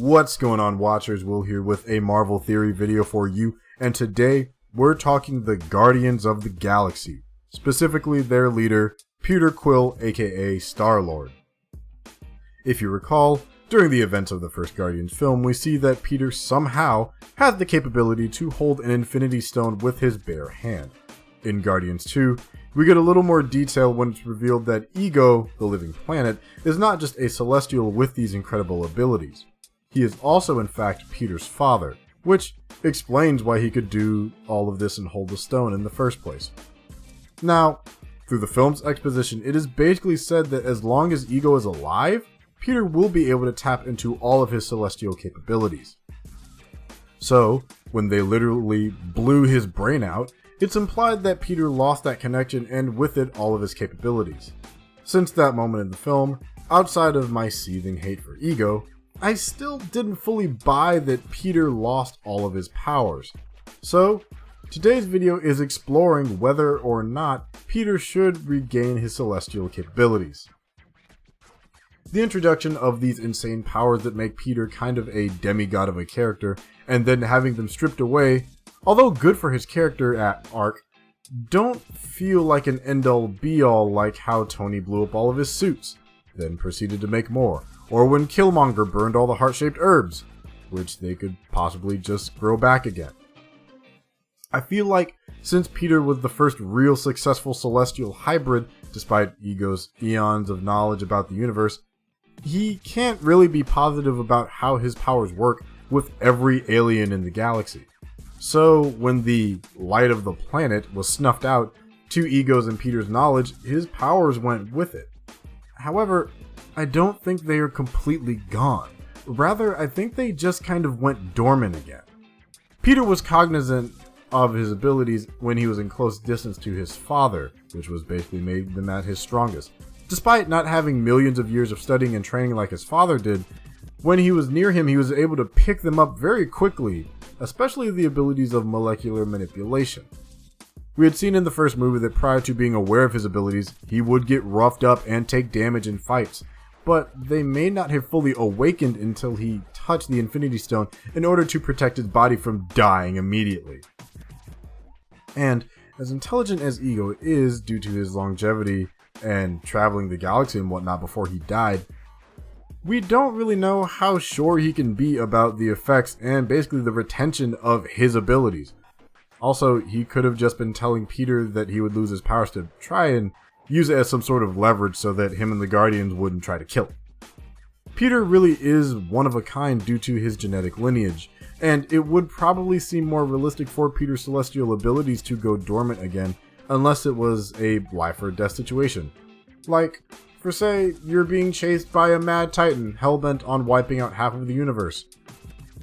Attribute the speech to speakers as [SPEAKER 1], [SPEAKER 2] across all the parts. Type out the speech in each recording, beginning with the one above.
[SPEAKER 1] What's going on, watchers? Will here with a Marvel Theory video for you, and today we're talking the Guardians of the Galaxy, specifically their leader, Peter Quill, aka Star-Lord. If you recall, during the events of the first Guardians film, we see that Peter somehow has the capability to hold an Infinity Stone with his bare hand. In Guardians 2, we get a little more detail when it's revealed that Ego, the living planet, is not just a Celestial with these incredible abilities. He is also in fact Peter's father, which explains why he could do all of this and hold the stone in the first place. Now, through the film's exposition, it is basically said that as long as Ego is alive, Peter will be able to tap into all of his celestial capabilities. So, when they literally blew his brain out, it's implied that Peter lost that connection and with it all of his capabilities. Since that moment in the film, outside of my seething hate for Ego, I still didn't fully buy that Peter lost all of his powers. So, today's video is exploring whether or not Peter should regain his celestial capabilities. The introduction of these insane powers that make Peter kind of a demigod of a character, and then having them stripped away, although good for his character arc, don't feel like an end-all be-all like how Tony blew up all of his suits, then proceeded to make more, or when Killmonger burned all the heart-shaped herbs, which they could possibly just grow back again. I feel like since Peter was the first real successful celestial hybrid, despite Ego's eons of knowledge about the universe, he can't really be positive about how his powers work with every alien in the galaxy. So, when the light of the planet was snuffed out, to Ego's and Peter's knowledge, his powers went with it. However, I don't think they are completely gone. Rather, I think they just kind of went dormant again. Peter was cognizant of his abilities when he was in close distance to his father, which was basically made them at his strongest. Despite not having millions of years of studying and training like his father did, when he was near him, he was able to pick them up very quickly, especially the abilities of molecular manipulation. We had seen in the first movie that prior to being aware of his abilities, he would get roughed up and take damage in fights, but they may not have fully awakened until he touched the Infinity Stone in order to protect his body from dying immediately. And as intelligent as Ego is due to his longevity and traveling the galaxy and whatnot before he died, we don't really know how sure he can be about the effects and basically the retention of his abilities. Also, he could have just been telling Peter that he would lose his powers to try and use it as some sort of leverage so that him and the Guardians wouldn't try to kill him. Peter really is one of a kind due to his genetic lineage, and it would probably seem more realistic for Peter's celestial abilities to go dormant again unless it was a life or death situation. Like, for say, you're being chased by a mad titan hellbent on wiping out half of the universe.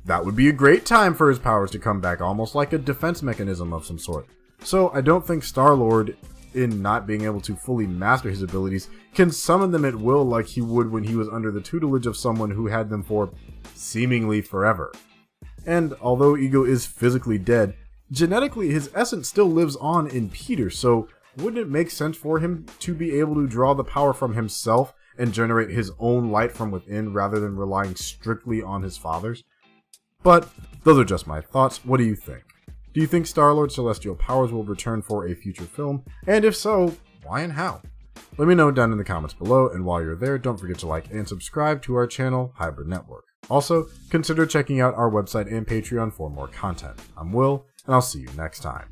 [SPEAKER 1] That would be a great time for his powers to come back, almost like a defense mechanism of some sort. So I don't think Star-Lord, in not being able to fully master his abilities, can summon them at will like he would when he was under the tutelage of someone who had them for seemingly forever. And although Ego is physically dead, genetically his essence still lives on in Peter, so wouldn't it make sense for him to be able to draw the power from himself and generate his own light from within rather than relying strictly on his father's? But those are just my thoughts. What do you think? Do you think Star-Lord's celestial powers will return for a future film? And if so, why and how? Let me know down in the comments below, and while you're there, don't forget to like and subscribe to our channel, Hybrid Network. Also, consider checking out our website and Patreon for more content. I'm Will, and I'll see you next time.